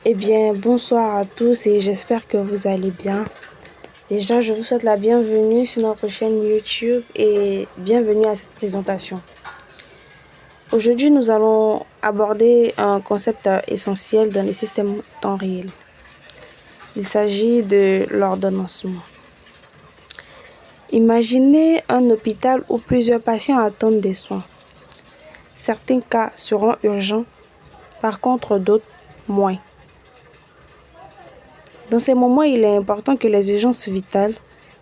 Eh bien, bonsoir à tous et j'espère que vous allez bien. Déjà, je vous souhaite la bienvenue sur notre chaîne YouTube et bienvenue à cette présentation. Aujourd'hui, nous allons aborder un concept essentiel dans les systèmes temps réel. Il s'agit de l'ordonnancement. Imaginez un hôpital où plusieurs patients attendent des soins. Certains cas seront urgents, par contre d'autres moins. Dans ces moments, il est important que les urgences vitales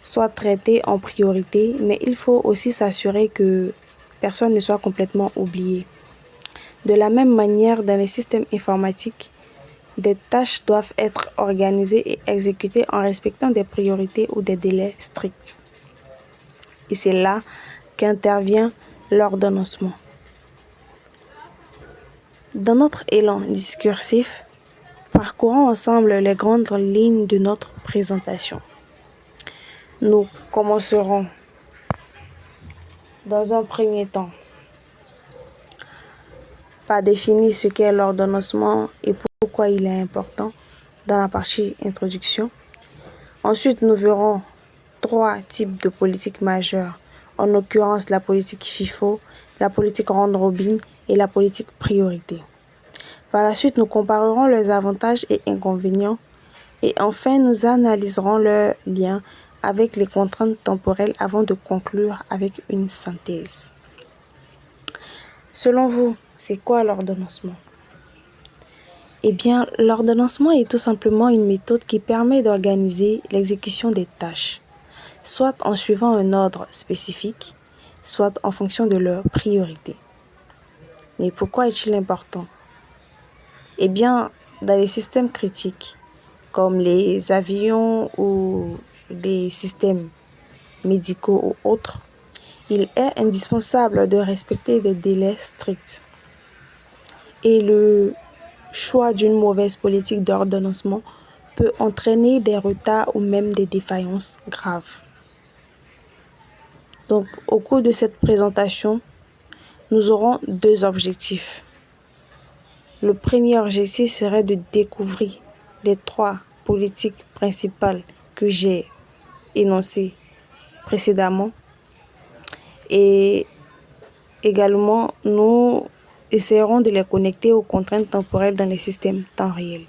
soient traitées en priorité, mais il faut aussi s'assurer que personne ne soit complètement oublié. De la même manière, dans les systèmes informatiques, des tâches doivent être organisées et exécutées en respectant des priorités ou des délais stricts. Et c'est là qu'intervient l'ordonnancement. Dans notre élan discursif, parcourons ensemble les grandes lignes de notre présentation. Nous commencerons dans un premier temps par définir ce qu'est l'ordonnancement et pourquoi il est important dans la partie introduction. Ensuite, nous verrons 3 types de politiques majeures, en l'occurrence la politique FIFO, la politique round-robin et la politique priorité. Par la suite, nous comparerons leurs avantages et inconvénients et enfin, nous analyserons leurs liens avec les contraintes temporelles avant de conclure avec une synthèse. Selon vous, c'est quoi l'ordonnancement? Eh bien, l'ordonnancement est tout simplement une méthode qui permet d'organiser l'exécution des tâches, soit en suivant un ordre spécifique, soit en fonction de leur priorité. Mais pourquoi est-il important? Eh bien, dans les systèmes critiques, comme les avions ou les systèmes médicaux ou autres, il est indispensable de respecter des délais stricts. Et le choix d'une mauvaise politique d'ordonnancement peut entraîner des retards ou même des défaillances graves. Donc, au cours de cette présentation, nous aurons 2 objectifs. Le premier objectif serait de découvrir les 3 politiques principales que j'ai énoncées précédemment. Et également, nous essaierons de les connecter aux contraintes temporelles dans les systèmes temps réel.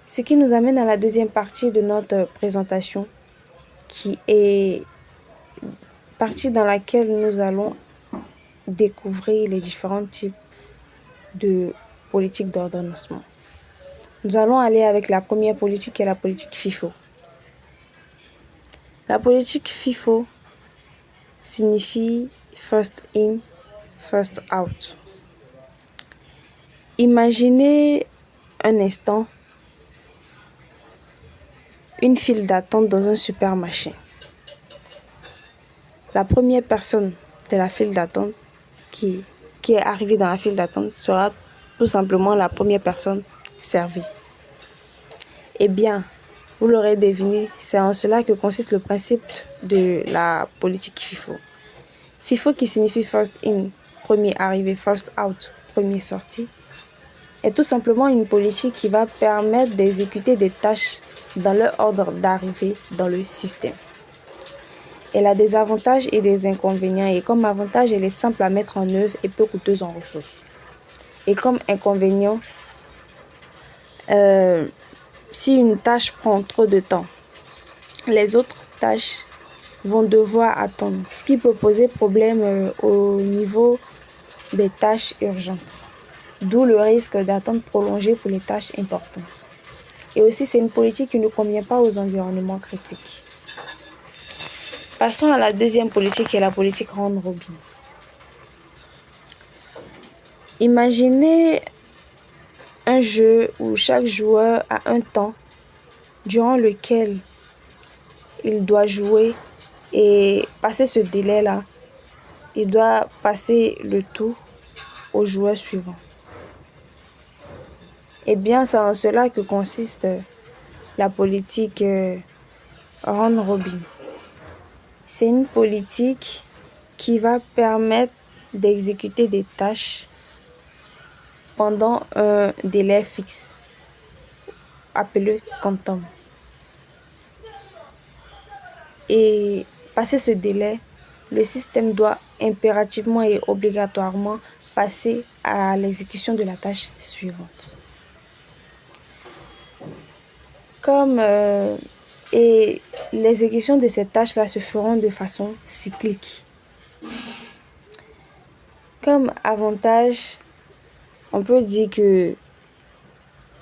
Ce qui nous amène à la deuxième partie de notre présentation, qui est partie dans laquelle nous allons découvrir les différents types de politiques d'ordonnancement. Nous allons aller avec la première politique qui est la politique FIFO. La politique FIFO signifie First In, First Out. Imaginez un instant une file d'attente dans un supermarché. La première personne de la file d'attente qui est arrivée dans la file d'attente sera tout simplement la première personne servie. Eh bien, vous l'aurez deviné, c'est en cela que consiste le principe de la politique FIFO. FIFO qui signifie First In, premier arrivé, First Out, premier sorti, est tout simplement une politique qui va permettre d'exécuter des tâches dans leur ordre d'arrivée dans le système. Elle a des avantages et des inconvénients et comme avantage, elle est simple à mettre en œuvre et peu coûteuse en ressources. Et comme inconvénient, si une tâche prend trop de temps, les autres tâches vont devoir attendre, ce qui peut poser problème au niveau des tâches urgentes. D'où le risque d'attente prolongée pour les tâches importantes. Et aussi, c'est une politique qui ne convient pas aux environnements critiques. Passons à la deuxième politique qui est la politique round-robin. Imaginez un jeu où chaque joueur a un temps durant lequel il doit jouer et passer ce délai-là, il doit passer le tour au joueur suivant. Eh bien, c'est en cela que consiste la politique round-robin. C'est une politique qui va permettre d'exécuter des tâches pendant un délai fixe, appelé quantum. Et passé ce délai, le système doit impérativement et obligatoirement passer à l'exécution de la tâche suivante. Et l'exécution de ces tâches-là se feront de façon cyclique. Comme avantage, on peut dire que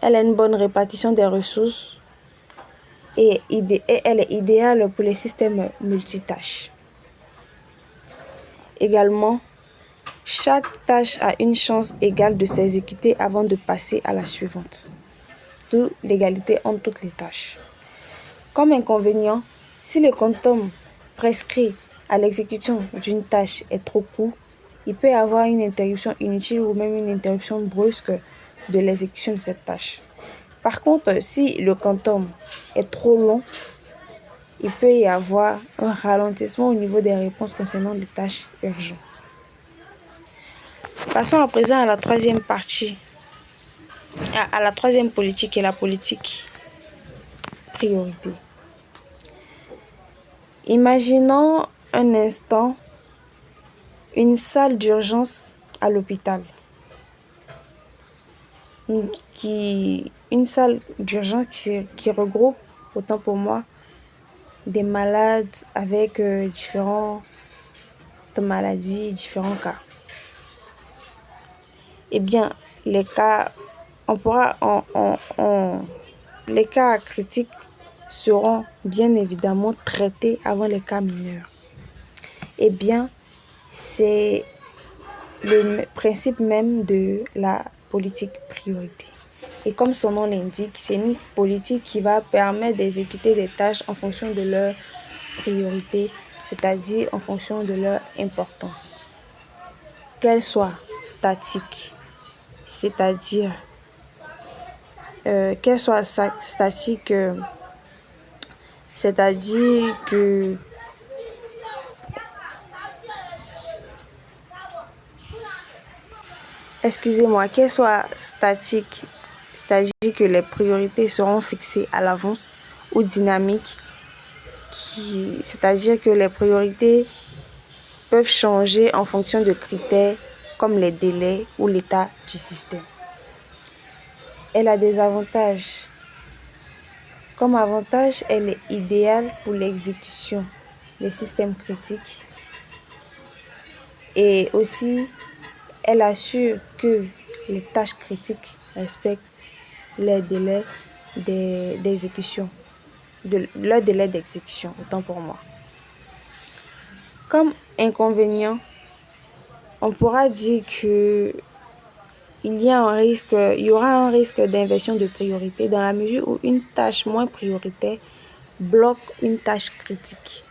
elle a une bonne répartition des ressources et elle est idéale pour les systèmes multitâches. Également, chaque tâche a une chance égale de s'exécuter avant de passer à la suivante. D'où l'égalité entre toutes les tâches. Comme inconvénient, si le quantum prescrit à l'exécution d'une tâche est trop court, il peut y avoir une interruption inutile ou même une interruption brusque de l'exécution de cette tâche. Par contre, si le quantum est trop long, il peut y avoir un ralentissement au niveau des réponses concernant les tâches urgentes. Passons à présent à la troisième partie, à la troisième politique, et la politique priorité. Imaginons un instant une salle d'urgence à l'hôpital. Une salle d'urgence qui regroupe, autant pour moi, des malades avec différentes maladies, différents cas. Eh bien, les cas, les cas critiques seront bien évidemment traités avant les cas mineurs. Eh bien, c'est le principe même de la politique priorité. Et comme son nom l'indique, c'est une politique qui va permettre d'exécuter des tâches en fonction de leur priorité, c'est-à-dire en fonction de leur importance. Qu'elles soient statiques, c'est-à-dire qu'elles soient statiques, c'est-à-dire que qu'elles soient statiques, c'est-à-dire que les priorités seront fixées à l'avance, ou dynamiques, c'est-à-dire que les priorités peuvent changer en fonction de critères comme les délais ou l'état du système. Elle a des avantages. Comme avantage, elle est idéale pour l'exécution des systèmes critiques. Et aussi, elle assure que les tâches critiques respectent les délais d'exécution, leur délai d'exécution, autant pour moi. Comme inconvénient, on pourra dire que il y aura un risque d'inversion de priorité dans la mesure où une tâche moins prioritaire bloque une tâche critique.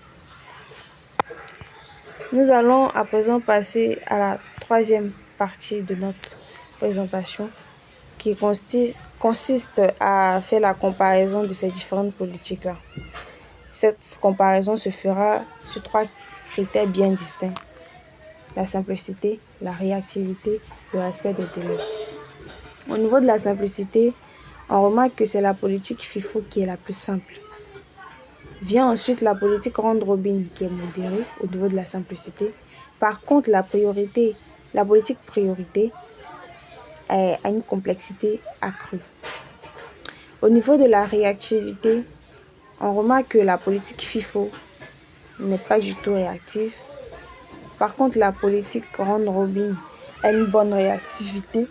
Nous allons à présent passer à la troisième partie de notre présentation qui consiste à faire la comparaison de ces différentes politiques-là. Cette comparaison se fera sur 3 critères bien distincts: la simplicité, la réactivité, le respect des délais. Au niveau de la simplicité, on remarque que c'est la politique FIFO qui est la plus simple. Vient ensuite la politique round robin qui est modérée au niveau de la simplicité. Par contre, la politique priorité a une complexité accrue. Au niveau de la réactivité, on remarque que la politique FIFO n'est pas du tout réactive. Par contre, la politique round robin a une bonne réactivité.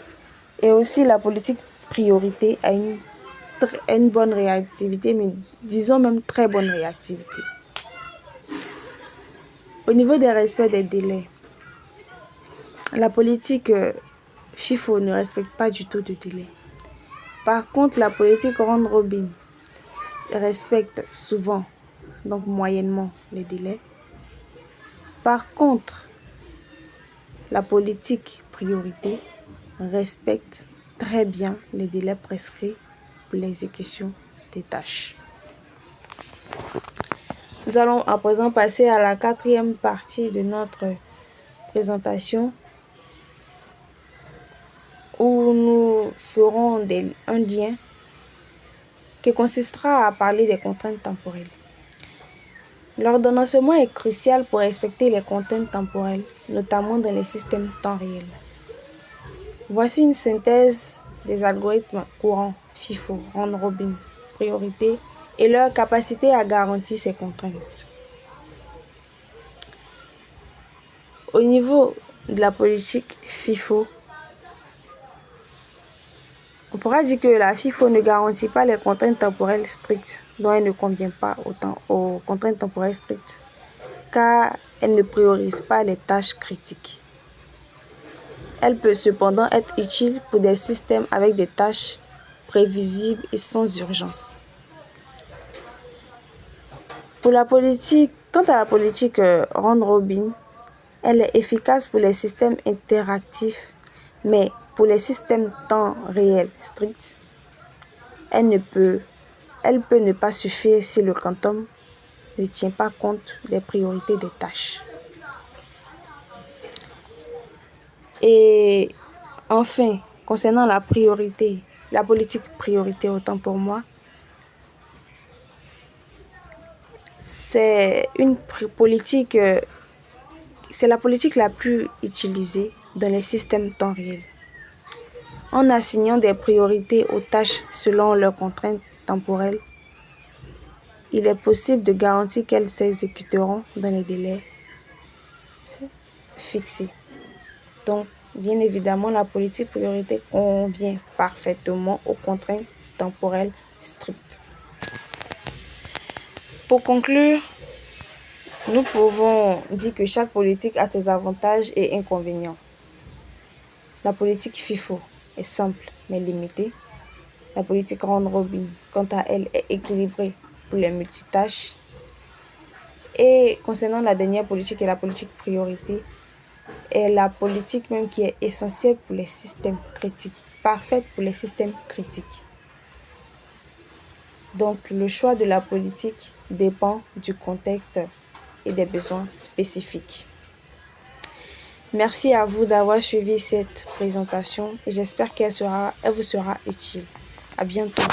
Et aussi, la politique priorité a une bonne réactivité, mais disons même très bonne réactivité. Au niveau des respects des délais, la politique FIFO ne respecte pas du tout de délai. Par contre, la politique round robin respecte souvent, donc moyennement, les délais. Par contre, la politique priorité respecte très bien les délais prescrits pour l'exécution des tâches. Nous allons à présent passer à la 4e partie de notre présentation où nous feront un lien qui consistera à parler des contraintes temporelles. L'ordonnancement est crucial pour respecter les contraintes temporelles, notamment dans les systèmes temps réel. Voici une synthèse des algorithmes courants FIFO, round robin, priorité et leur capacité à garantir ces contraintes. Au niveau de la politique FIFO, on pourra dire que la FIFO ne garantit pas les contraintes temporelles strictes, dont elle ne convient pas aux contraintes temporelles strictes, car elle ne priorise pas les tâches critiques. Elle peut cependant être utile pour des systèmes avec des tâches prévisibles et sans urgence. Quant à la politique round robin, elle est efficace pour les systèmes interactifs, mais pour les systèmes temps réel stricts, elle peut ne pas suffire si le quantum ne tient pas compte des priorités des tâches. Et enfin, concernant la politique priorité, autant pour moi, c'est la politique la plus utilisée dans les systèmes temps réel. En assignant des priorités aux tâches selon leurs contraintes temporelles, il est possible de garantir qu'elles s'exécuteront dans les délais fixés. Donc, bien évidemment, la politique priorité convient parfaitement aux contraintes temporelles strictes. Pour conclure, nous pouvons dire que chaque politique a ses avantages et inconvénients. La politique FIFO est simple mais limitée. La politique round robin, quant à elle, est équilibrée pour les multitâches. Et concernant la dernière politique et la politique priorité, est la politique même qui est essentielle pour les systèmes critiques, parfaite pour les systèmes critiques. Donc, le choix de la politique dépend du contexte et des besoins spécifiques. Merci à vous d'avoir suivi cette présentation et j'espère qu'elle vous sera utile. À bientôt.